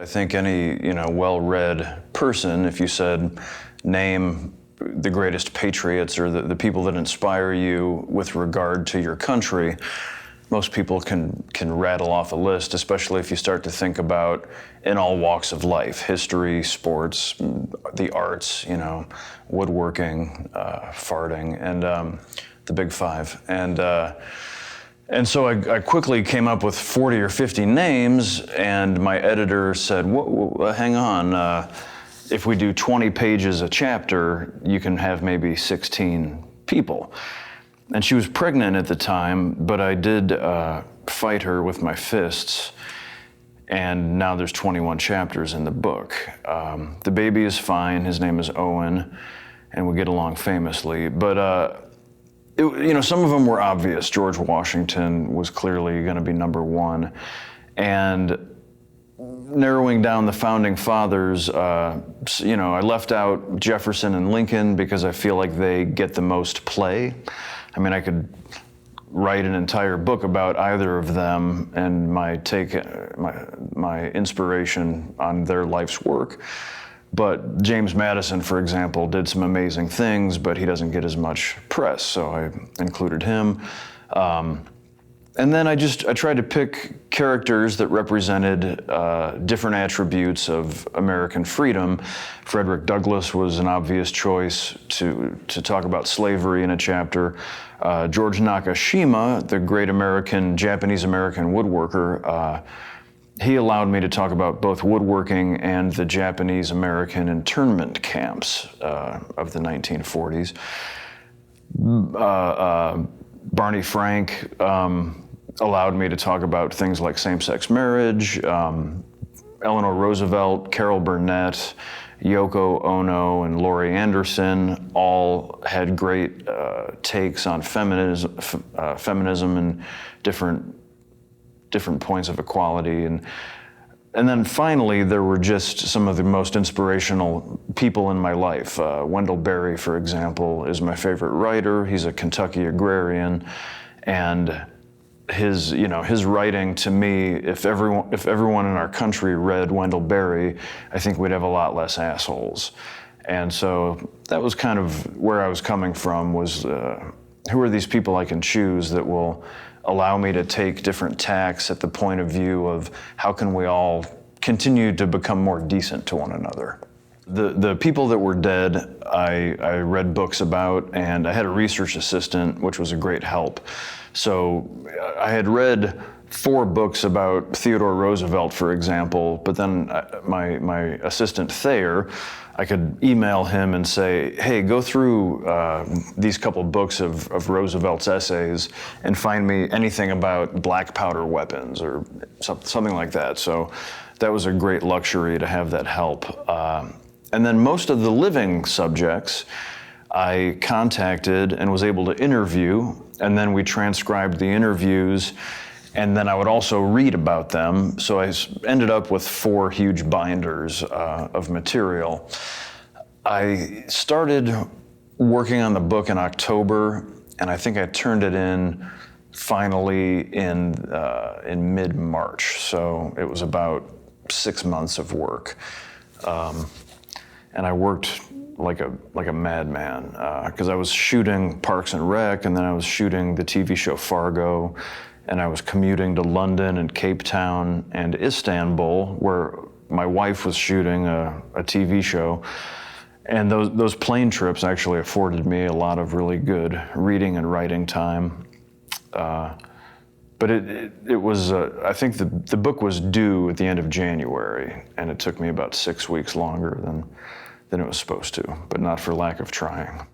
I think any, well-read person, if you said, name the greatest patriots or the people that inspire you with regard to your country, most people can rattle off a list, especially if you start to think about in all walks of life, history, sports, the arts, woodworking, farting, and the big five. And so I quickly came up with 40 or 50 names, and my editor said, hang on, if we do 20 pages a chapter, you can have maybe 16 people. And she was pregnant at the time, but I did fight her with my fists, and now there's 21 chapters in the book. The baby is fine, his name is Owen, and we get along famously, but some of them were obvious. George Washington was clearly going to be number one. And narrowing down the founding fathers, I left out Jefferson and Lincoln because I feel like they get the most play. I mean, I could write an entire book about either of them and my inspiration on their life's work. But James Madison, for example, did some amazing things, but he doesn't get as much press, so I included him. And then I tried to pick characters that represented different attributes of American freedom. Frederick Douglass was an obvious choice to talk about slavery in a chapter. George Nakashima, the great Japanese-American woodworker, he allowed me to talk about both woodworking and the Japanese-American internment camps of the 1940s. Barney Frank allowed me to talk about things like same-sex marriage. Eleanor Roosevelt, Carol Burnett, Yoko Ono, and Laurie Anderson all had great takes on feminism and different points of equality. And then finally, there were just some of the most inspirational people in my life. Wendell Berry, for example, is my favorite writer. He's a Kentucky agrarian, and his writing, to me, if everyone in our country read Wendell Berry, I think we'd have a lot less assholes. And so that was kind of where I was coming from, was who are these people I can choose that will allow me to take different tacks at the point of view of how can we all continue to become more decent to one another. The people that were dead, I read books about, and I had a research assistant, which was a great help. So I had read 4 books about Theodore Roosevelt, for example, but then my assistant Thayer, I could email him and say, hey, go through these couple books of Roosevelt's essays and find me anything about black powder weapons or something like that. So that was a great luxury to have that help. And then most of the living subjects I contacted and was able to interview, and then we transcribed the interviews, and then I would also read about them. So I ended up with 4 huge binders of material. I started working on the book in October, and I think I turned it in finally in mid-March. So it was about 6 months of work. And I worked like a madman, because I was shooting Parks and Rec, and then I was shooting the TV show Fargo, and I was commuting to London and Cape Town and Istanbul, where my wife was shooting a TV show. And those plane trips actually afforded me a lot of really good reading and writing time. But it was, I think the book was due at the end of January, and it took me about 6 weeks longer than it was supposed to, but not for lack of trying.